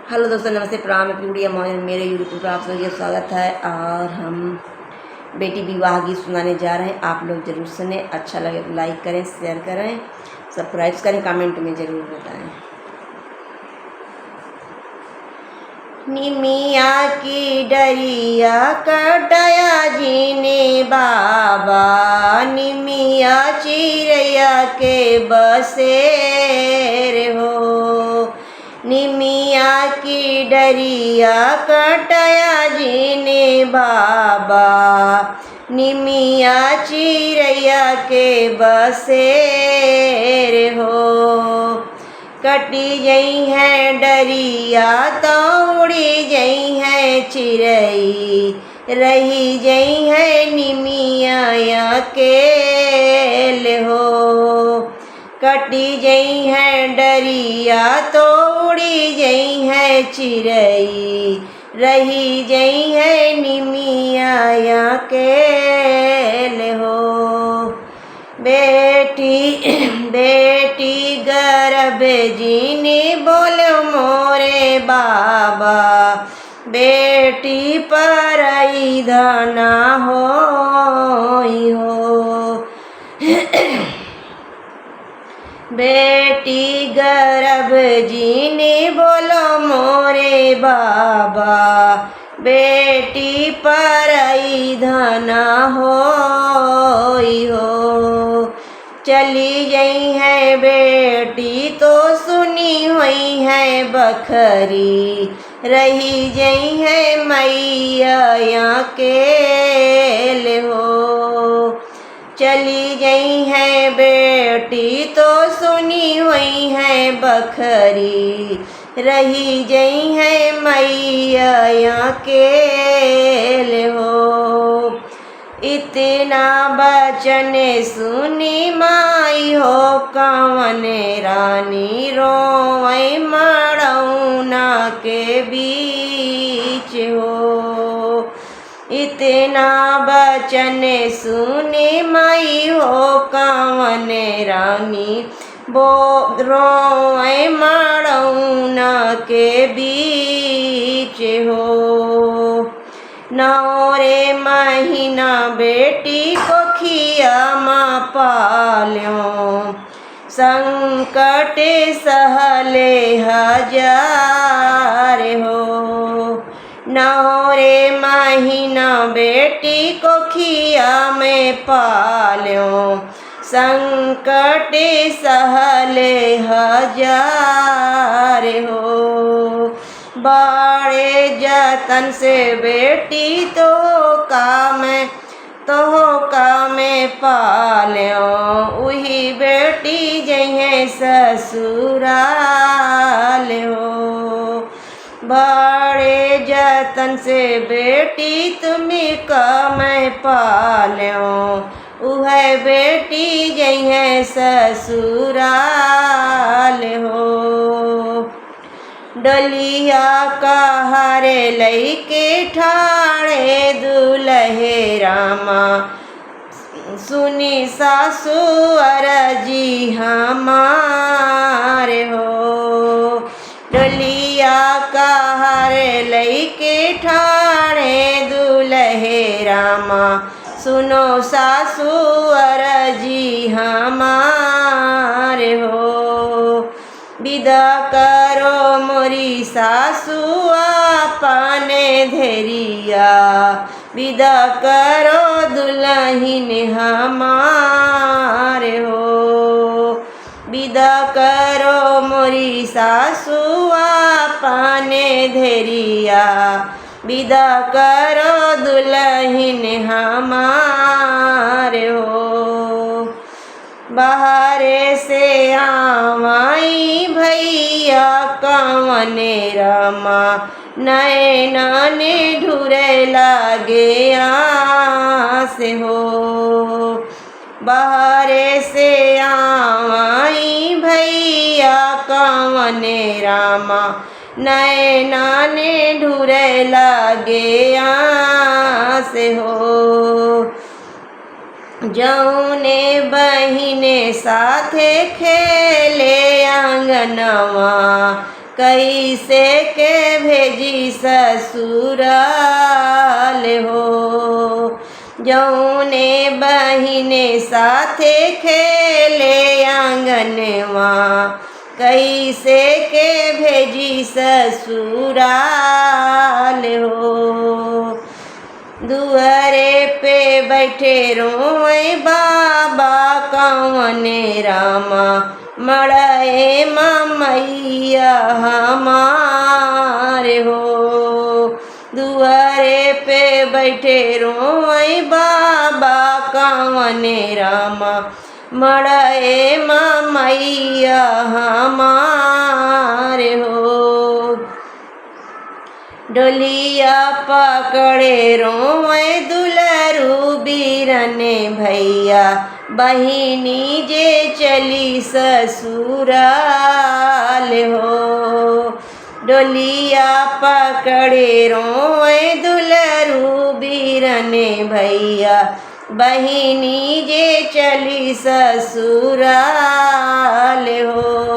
Hello दोस्तों, नमस्ते, प्रणाम। गुड़िया मोहन मेरे यूट्यूब पर आप सभी का स्वागत है। और हम बेटी विवाह गीत सुनाने जा रहे हैं। आप लोग ज़रूर सुने, अच्छा लगे तो लाइक करें, शेयर करें, सब्सक्राइब करें, कमेंट में ज़रूर बताएं। निमिया की डरिया कटाया जी ने बाबा, निमिया चिड़ैया के बसेर हो। निमिया की डरिया कटाया जी ने बाबा, निमिया चिड़ैया के बसेर हो। कटी गई है डरिया तो उड़ी गई है चिड़ई, रही गई है निमिया अकेल हो। कटी गई है डरिया तो उड़ी गई है चिड़ई, रही गई है निमिया अकेल हो। बेटी गर्भ जीनी बोलो मोरे बाबा, बेटी पर धना हो। बेटी गर्भ जीनी बोलो मोरे बाबा, बेटी पर धना हो। चली गई है बेटी तो सुनी हुई है बखरी, रही गई है मैया अकेल हो। चली गई है बेटी तो सुनी हुई है बखरी, रही गई है मैया अकेल हो। इतना बचन सुनी माई हो, कवन रानी रोवै मड़ौना के बीच हो। इतना बचन सुनी माई हो, कवन रानी रोवै मड़ौना के बीच हो। नौरे महीना बेटी को खिया माँ पाल्यों, संकट सहले हजार हो। नौरे महीना बेटी को खिया में पाल्यों, संकट सहले हजार हो। बड़े जतन से बेटी तो काम पाल्यों, वही बेटी जइहे ससुराल हो। बड़े जतन से बेटी तुम्हें काम पाल्यों, वह बेटी जइहे ससुराल हो। डलिया कहारे लैके ठाड़े दुल्हे रामा, सुनी सासु अरजी हमारे हो। डलिया कहारे लैके ठाड़े दुल्हे रामा, सुनो सासु अरजी हमारे हो। विदा करो मोरी सासु अपने धेरिया, विदा करो दुल्हिन हमारे हो। विदा करो मोरी सासु अपने धेरिया, विदा करो दुल्हिन हमारे हो। बाहरे से आवाई भैया कवन रमा, नैना ने ढूरे लागे आस हो। बाहरे से आवाई भैया कवन रमा, नैना ने ढूरे लागे आस हो। जौने बहिने साथे खेले आंगनवा, कैसे के भेजी ससुराल हो। जौने बहिने साथे खेले आंगनवा, कैसे के भेजी ससुराल हो। दुआरे पे बैठे रोए बाबा कौने रामा, मड़े मैया हमारे हो। दुआरे पे बैठे रोए बाबा कौने रामा, मड़े मैया हमारे हो। डोलिया पकड़े रोए दुलरू बीरने भैया, बहिनी जे चली ससुराल हो। डोलिया पकड़े रोए दुलरू बीरने भैया, बहिनी जे चली ससुराल हो।